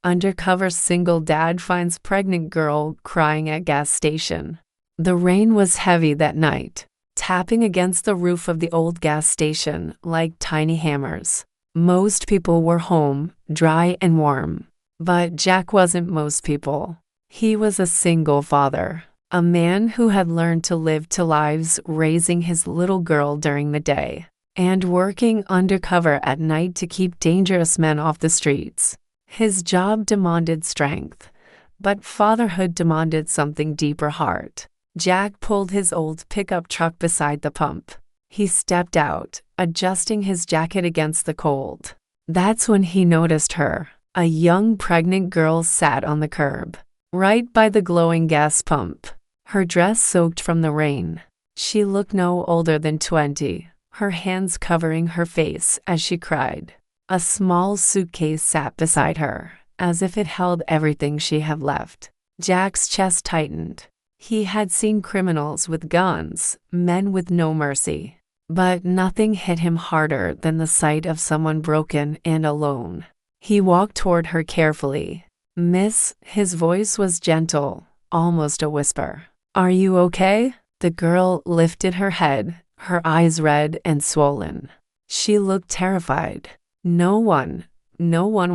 Undercover single dad finds pregnant girl crying at gas station. The rain was heavy that night, tapping against the roof of the old gas station like tiny hammers. Most people were home, dry and warm. But Jack wasn't most people. He was a single father, a man who had learned to live two lives, raising his little girl during the day and working undercover at night to keep dangerous men off the streets. His job demanded strength, but fatherhood demanded something deeper heart. Jack pulled his old pickup truck beside the pump. He stepped out, adjusting his jacket against the cold. That's when he noticed her. A young pregnant girl sat on the curb, right by the glowing gas pump, her dress soaked from the rain. She looked no older than 20, her hands covering her face as she cried. A small suitcase sat beside her, as if it held everything she had left. Jack's chest tightened. He had seen criminals with guns, men with no mercy. But nothing hit him harder than the sight of someone broken and alone. He walked toward her carefully. "Miss," his voice was gentle, almost a whisper. "Are you okay?" The girl lifted her head, her eyes red and swollen. She looked terrified. No one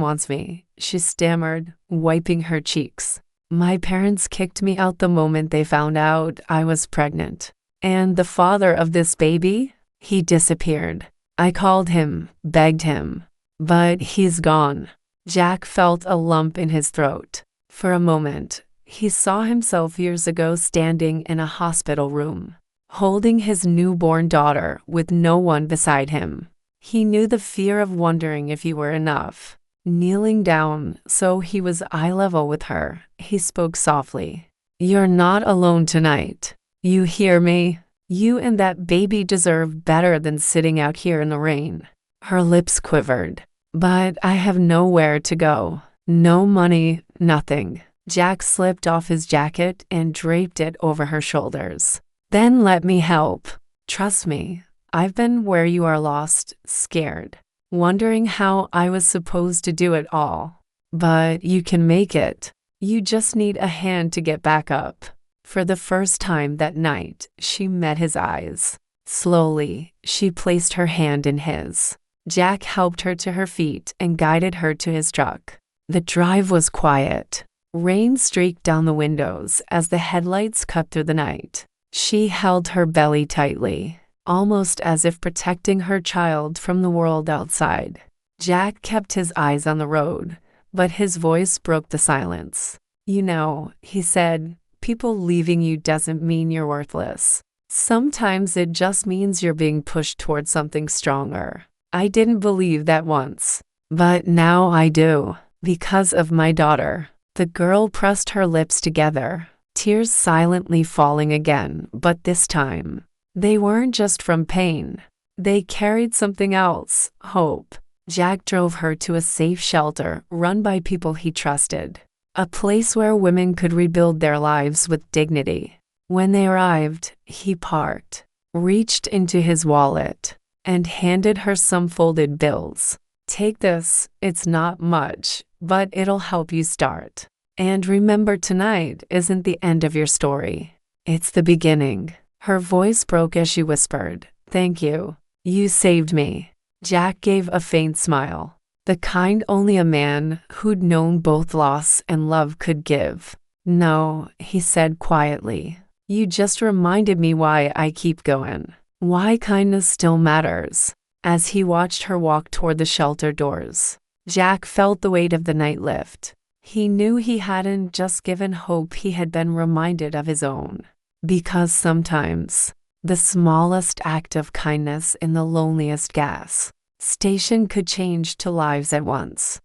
wants me," she stammered, wiping her cheeks. "My parents kicked me out the moment they found out I was pregnant. And the father of this baby? He disappeared. I called him, begged him. But he's gone." Jack felt a lump in his throat. For a moment, he saw himself years ago standing in a hospital room, holding his newborn daughter with no one beside him. He knew the fear of wondering if he were enough. Kneeling down so he was eye level with her, he spoke softly. "You're not alone tonight. You hear me? You and that baby deserve better than sitting out here in the rain." Her lips quivered. "But I have nowhere to go. No money, nothing." Jack slipped off his jacket and draped it over her shoulders. "Then let me help. Trust me, I've been where you are lost, scared, wondering how I was supposed to do it all. But you can make it. You just need a hand to get back up." For the first time that night, she met his eyes. Slowly, she placed her hand in his. Jack helped her to her feet and guided her to his truck. The drive was quiet. Rain streaked down the windows as the headlights cut through the night. She held her belly tightly, almost as if protecting her child from the world outside. Jack kept his eyes on the road, but his voice broke the silence. "You know," he said, "people leaving you doesn't mean you're worthless. Sometimes it just means you're being pushed towards something stronger. I didn't believe that once, but now I do, because of my daughter." The girl pressed her lips together, tears silently falling again, but this time, they weren't just from pain. They carried something else, hope. Jack drove her to a safe shelter run by people he trusted, a place where women could rebuild their lives with dignity. When they arrived, he parked, reached into his wallet, and handed her some folded bills. "Take this, it's not much, but it'll help you start. And remember, tonight isn't the end of your story. It's the beginning." Her voice broke as she whispered, "Thank you. You saved me." Jack gave a faint smile, the kind only a man who'd known both loss and love could give. "No," he said quietly. "You just reminded me why I keep going. Why kindness still matters." As he watched her walk toward the shelter doors, Jack felt the weight of the night lift. He knew he hadn't just given hope, he had been reminded of his own. Because sometimes, the smallest act of kindness in the loneliest gas station could change two lives at once.